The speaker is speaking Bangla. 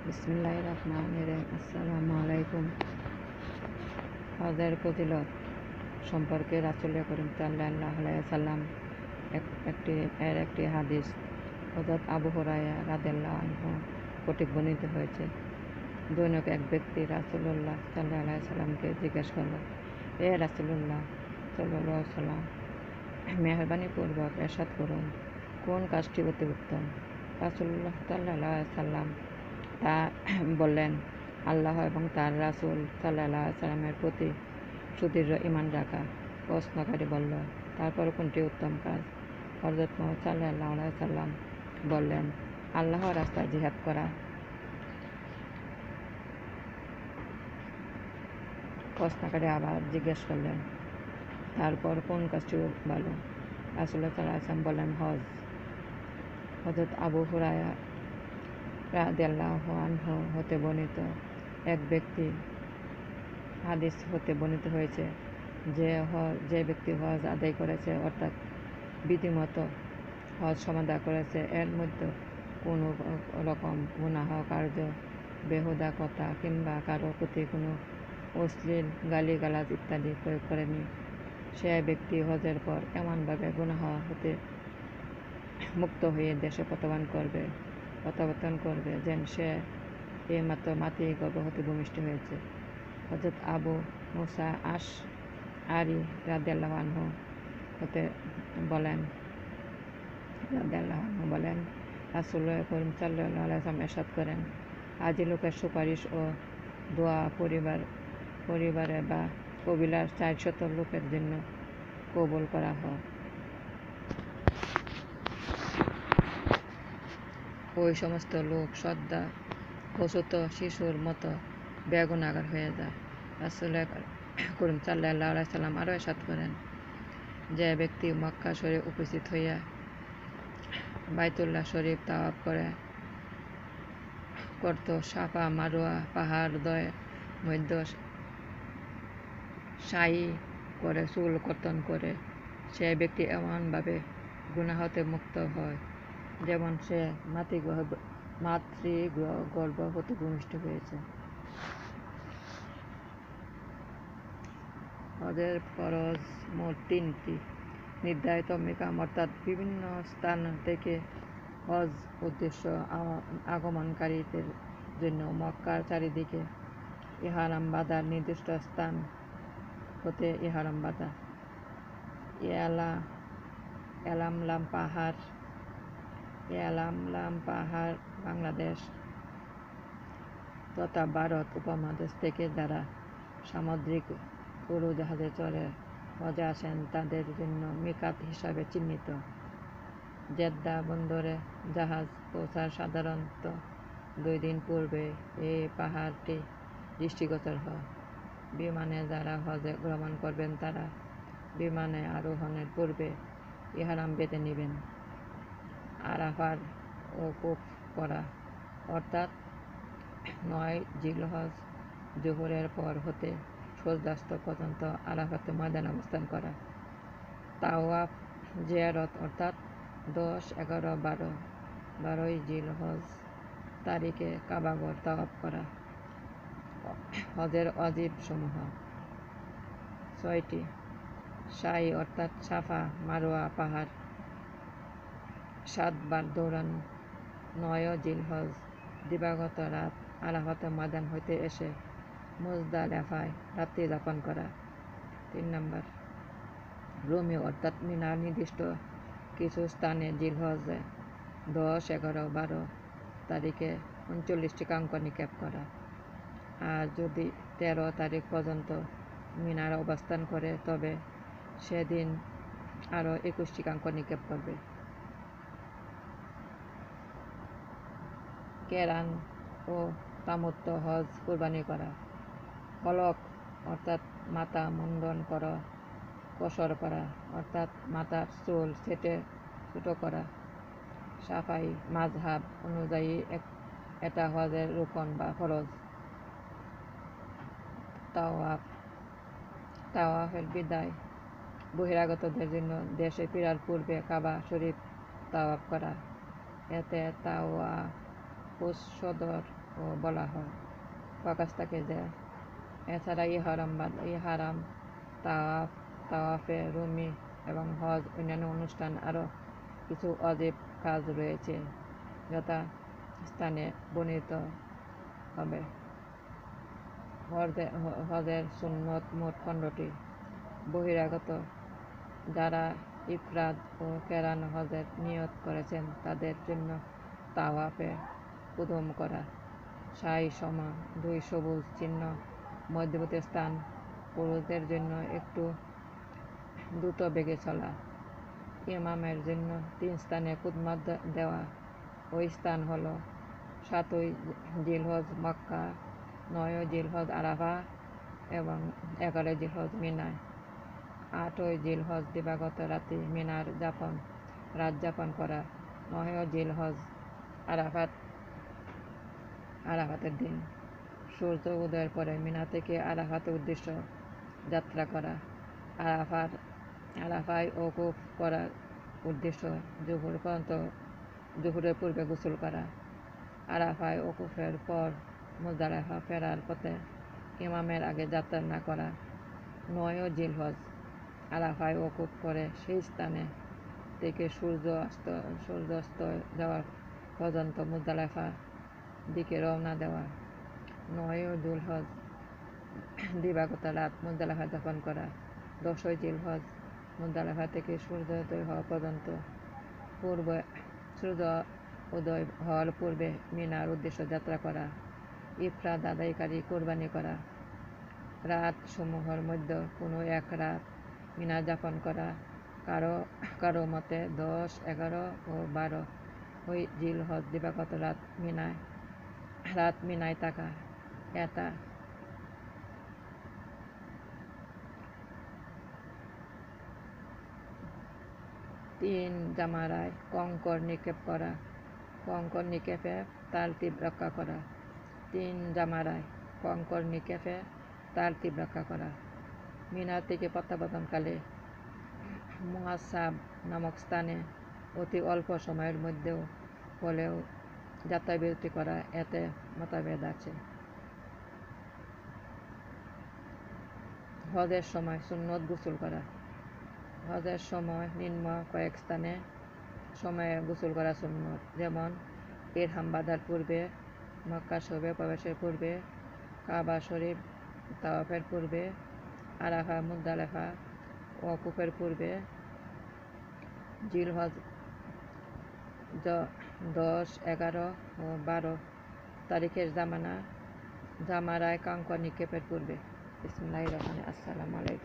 বিসমিল্লাহির রহমানির রহিম। আসসালামু আলাইকুম। হজের ফজিলত সম্পর্কে রাসূল করিম সাল্লাল্লাহু আলাইহি ওয়াসাল্লাম একটি হাদিস হযরত আবু হুরায়রা রাদিয়াল্লাহু আনহু কর্তৃক বর্ণিত হয়েছে। দৈনিক এক ব্যক্তি রাসূলুল্লাহ সাল্লাল্লাহু আলাইহি ওয়াসাল্লামকে জিজ্ঞেস করল, এ রাসূলুল্লাহ সাল্লাল্লাহু আলাইহি ওয়াসাল্লাম, মেহরবানিপূর্বক ইরশাদ করুন, কোন কাজটি অতি উত্তম? রাসূলুল্লাহ সাল্লাল্লাহু আলাইহি ওয়াসাল্লাম তা বললেন, আল্লাহ এবং তার রাসূল সাল্লাল্লাহু আলাইহি ওয়াসাল্লামের প্রতি সুদৃঢ় ঈমান রাখা। প্রশ্নকারী বলল, তারপর কোনটি উত্তম কাজ? হযরত মুহাম্মদ সাল্লাল্লাহু আলাইহি ওয়াসাল্লাম বললেন, আল্লাহর রাস্তায় জিহাদ করা। প্রশ্নকারী আবার জিজ্ঞেস করলেন, তারপর কোন কাজটি ভালো? রাসূলুল্লাহ সাল্লাল্লাহু আলাইহি ওয়াসাল্লাম বললেন, হজ। হযরত আবু হুরায়রা রাদিয়াল্লাহু আনহু হতে বর্ণিত এক ব্যক্তি হাদিস হতে বর্ণিত হয়েছে, যে ব্যক্তি হজ আদায় করেছে, অর্থাৎ বিধিমতো হজ সমাদা করেছে, এর মধ্যে কোনো রকম গুনাহ কার্য, বেহুদা কথা কিংবা কারো প্রতি কোনো অশ্লীল গালিগালাজ ইত্যাদি প্রয়োগ করেনি, সে ব্যক্তি হজের পর এমনভাবে গুনাহ হতে মুক্ত হয়ে দেশে প্রত্যাবর্তন করবে যেন সে এইমাত্র মাটি গর্ভবতী ভূমিষ্ঠ হয়েছে। হযরত আবু মুসা আশআরী রাদিয়াল্লাহু আনহু হতে বলেন, রাসূল করিম সাল্লাল্লাহু আলাইহি ওয়াসাল্লাম ইরশাদ করেন, আজী লোকের সুপারিশ ও দোয়া পরিবারে বা কবিলার 400 লোকের জন্য কবুল করা হয়। ওই সমস্ত লোক শ্রদ্ধা প্রসূত শিশুর মতো বেগুনাগার হয়ে যায়। রাসূল করিম সাল্লাল্লাহু আলাইহি ওয়াসাল্লাম আরও ইরশাদ করেন, যে ব্যক্তি মক্কা শরীফ উপস্থিত হইয়া বাইতুল্লাহ শরীফ তাওয়াফ করত, সাফা মারওয়া পাহাড়দ্বয়ের মধ্যে সাই করে চুল কর্তন করে, সে ব্যক্তি এমনভাবে গুনাহ হতে মুক্ত হয় যেমন সে মাতৃগর্ভবতী ভূমিষ্ঠ হয়েছে। হজের ফরজ মোট 3টি। নির্ধারিত মিকাম অর্থাৎ বিভিন্ন স্থান থেকে হজ উদ্দেশ্য আগমনকারীদের জন্য মক্কার চারিদিকে ইহরাম বাঁধার নির্দিষ্ট স্থান হতে ইহরাম বাঁধা। এলামলাম পাহাড় বাংলাদেশ তথা ভারত উপমহাদেশ থেকে যারা সামুদ্রিক উড়োজাহাজে চড়ে হজে আসেন তাদের জন্য মিকাত হিসাবে চিহ্নিত। জেদ্দা বন্দরে জাহাজ পৌঁছার সাধারণত 2 দিন পূর্বে এই পাহাড়টি দৃষ্টিগোচর হয়। বিমানে যারা হজে ভ্রমণ করবেন তারা বিমানে আরোহণের পূর্বে ইহরাম বেঁধে নেবেন। আরাফার ওকুফ করা অর্থাৎ 9 জিলহজ জোহরের পর হতে সূর্যাস্ত পর্যন্ত আরাফাতে ময়দানে অবস্থান করা। তাওয়াফ জিয়ারত অর্থাৎ 10, 11, 12 জিলহজ তারিখে কাবাঘর তাওয়াফ করা। হজের ওয়াজিব সমূহ 6টি। সাই অর্থাৎ সাফা মারওয়া পাহাড় 7 বার দৌড়ানো। 9 জিলহজ দিবাগত রাত আরাফাতে ময়দান হইতে এসে মুজদালিফায় রাত্রি যাপন করা। 3 নম্বর রমি অর্থাৎ মিনার নির্দিষ্ট কিছু স্থানে জিলহজে 10, 11, 12 তারিখে 39টি কাঙ্কর নিক্ষেপ করা। আর যদি 13 তারিখ পর্যন্ত মিনার অবস্থান করে তবে সেদিন আরও 21টি কাঙ্কর নিক্ষেপ করবে। কেরান ও তামাত্তু হজ কুরবানি করা। হলক অর্থাৎ মাথা মুন্ডন কসর করা অর্থাৎ মাথার চুল ছেটে ছোট করা। শাফাই মাযহাব অনুযায়ী এটা হজের রুকন বা ফরজ। তাওয়াফের বিদায় বহিরাগতদের জন্য দেশে ফেরার পূর্বে কাবা শরীফ তাওয়াফ করা। এতে তাওয়াফুস সদর ও বলা হয়। প্রকাশ থাকে যে এছাড়া ইহারাম, তাওয়াফ, তাওয়াফে রুমি এবং হজ অন্যান্য অনুষ্ঠান আরও কিছু অজীব কাজ রয়েছে যথা স্থানে বর্ণিত হবে। হজের সুন্নত মোট 15টি। বহিরাগত যারা ইফরাদ ও কেরান হজের নিয়ত করেছেন তাদের জন্য তাওয়াফে কুদুম করা, সাই সমা, 2 সবুজ চিহ্ন মধ্যবর্তী স্থান, পুরুষদের জন্য একটু দ্রুত বেগে চলা, ইমামের জন্য 3 স্থানে খুতবা দেওয়া। ওই স্থান হলো 7ই জিলহজ মক্কা, 9ই জিলহজ আরাফা এবং 11ই জিলহজ মিনায়, 8ই জিলহজ দিবাগত রাতে মিনার রাত যাপন করা, 9ই জিলহজ আরাফাতের দিন সূর্য উদয়ের পরে মিনা থেকে আরাফাতের উদ্দেশ্য যাত্রা করা, আরাফায় ওকুফ করার উদ্দেশ্য জোহরের পূর্বে গোসল করা, আরাফায় ওকুফের পর মুজদালিফা ফেরার পথে ইমামের আগে যাত্রা না করা, 9ই জিলহজ আরাফায় ওকুফ করে সেই স্থানে থেকে সূর্যাস্ত যাওয়ার পর্যন্ত মুজদালিফা দিকে রওনা দেওয়া, 9ই জিলহজ দিবাগত রাত মুজদালিফা যাপন করা, 10ই জিলহজ মুজদালিফা থেকে সূর্যোদয় হওয়া পর্যন্ত সূর্য উদয় হওয়ার পূর্বে মিনার উদ্দেশ্যে যাত্রা করা, ইফরাদ আদায়কারী কোরবানি করা, রাত সমূহের মধ্যে কোনো এক রাত মিনা যাপন করা, কারো মতে 10, 11 ও 12 জিলহজ দিবাগত রাত মিনায় থাকা। এটা 3 জামারায় কঙ্কর নিক্ষেপ করা, কঙ্কর নিক্ষেপে তারতিব রক্ষা করা, 3 জামারায় কঙ্কর নিক্ষেপে তারতিব রক্ষা করা। মিনা থেকে প্রত্যাবর্তনকালে মুহাসাব নামক স্থানে অতি অল্প সময়ের মধ্যেও হলেও যাত্রাবিরতি করা, এতে মতভেদ আছে। হজের সময় সুন্নত গোসল করা। হজের সময় নিম্ন কয়েক সময়ে গোসল করা সুন্নত, যেমন ইহরাম বাঁধার পূর্বে, মক্কা শরীফে প্রবেশের পূর্বে, কাবা শরীফ তাওয়াফের পূর্বে, আরাফা মুজদালিফা ওকুফের পূর্বে, জিলহজ 10, 11 ও 12 তারিখের জামারায় কঙ্কর নিক্ষেপের পূর্বে। বিসমিল্লাহির রহমানির রহিম। আসসালামু আলাইকুম।